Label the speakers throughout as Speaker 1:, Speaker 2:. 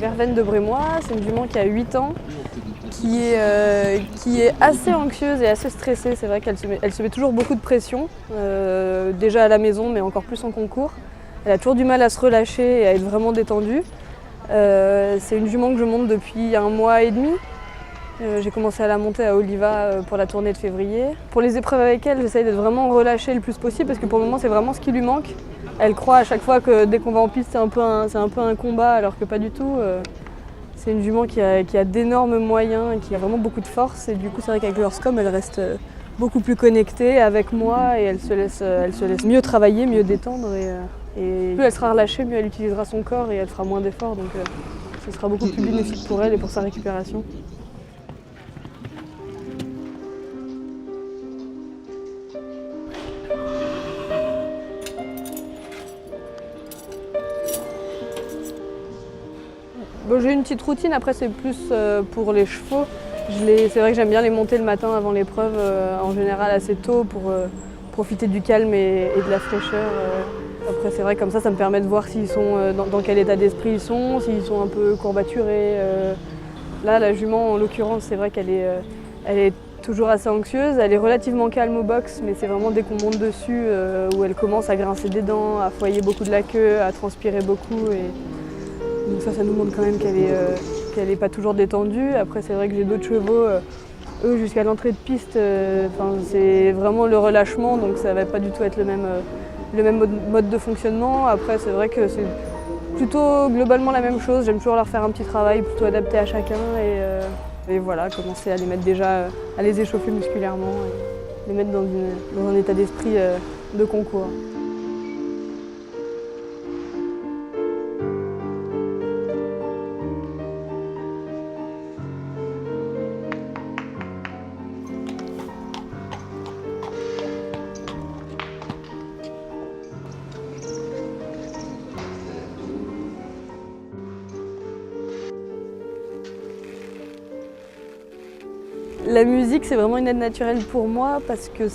Speaker 1: Merveine de Brémois, c'est une jument qui a 8 ans, qui est assez anxieuse et assez stressée. C'est vrai qu'elle se met toujours beaucoup de pression, déjà à la maison mais encore plus en concours. Elle a toujours du mal à se relâcher et à être vraiment détendue. C'est une jument que je monte depuis 1 mois et demi. J'ai commencé à la monter à Oliva pour la tournée de février. Pour les épreuves avec elle, j'essaye d'être vraiment relâchée le plus possible parce que pour le moment c'est vraiment ce qui lui manque. Elle croit à chaque fois que dès qu'on va en piste c'est un peu un combat alors que pas du tout. C'est une jument qui a d'énormes moyens et qui a vraiment beaucoup de force et du coup c'est vrai qu'avec le Horsecom elle reste beaucoup plus connectée avec moi et elle se laisse mieux travailler, mieux détendre et plus elle sera relâchée, mieux elle utilisera son corps et elle fera moins d'efforts donc ce sera beaucoup plus bénéfique pour elle et pour sa récupération. Bon, j'ai une petite routine, après c'est plus pour les chevaux. C'est vrai que j'aime bien les monter le matin avant l'épreuve, en général assez tôt pour profiter du calme et de la fraîcheur. Après c'est vrai que comme ça me permet de voir s'ils sont dans quel état d'esprit ils sont, s'ils sont un peu courbaturés. Là la jument en l'occurrence c'est vrai qu'elle est toujours assez anxieuse, elle est relativement calme au box mais c'est vraiment dès qu'on monte dessus où elle commence à grincer des dents, à foyer beaucoup de la queue, à transpirer beaucoup. Donc ça nous montre quand même qu'elle est pas toujours détendue. Après c'est vrai que j'ai d'autres chevaux, eux jusqu'à l'entrée de piste, c'est vraiment le relâchement donc ça va pas du tout être le même mode de fonctionnement. Après c'est vrai que c'est plutôt globalement la même chose, j'aime toujours leur faire un petit travail plutôt adapté à chacun et voilà, commencer à les mettre déjà, à les échauffer musculairement et les mettre dans un état d'esprit de concours. La musique, c'est vraiment une aide naturelle pour moi parce que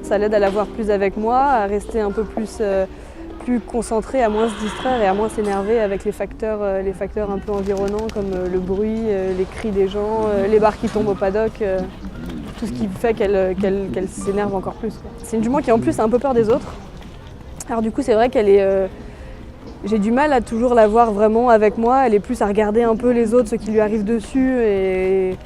Speaker 1: ça l'aide à la voir plus avec moi, à rester un peu plus concentrée, à moins se distraire et à moins s'énerver avec les facteurs un peu environnants comme le bruit, les cris des gens, les barres qui tombent au paddock, tout ce qui fait qu'elle s'énerve encore plus. C'est une jument qui en plus a un peu peur des autres. Alors du coup, c'est vrai j'ai du mal à toujours la voir vraiment avec moi, elle est plus à regarder un peu les autres, ce qui lui arrive dessus et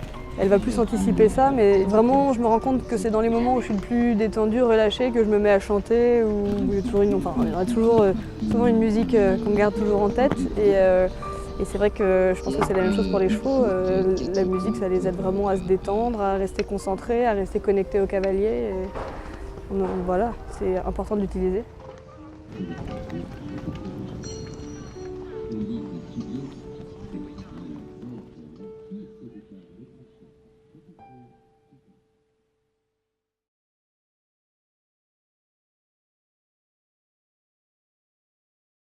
Speaker 1: elle va plus anticiper ça, mais vraiment je me rends compte que c'est dans les moments où je suis le plus détendue, relâchée, que je me mets à chanter, ou il y a toujours souvent une musique qu'on garde toujours en tête. Et c'est vrai que je pense que c'est la même chose pour les chevaux. La musique, ça les aide vraiment à se détendre, à rester concentrés, à rester connectés au cavalier. Voilà, c'est important d'utiliser.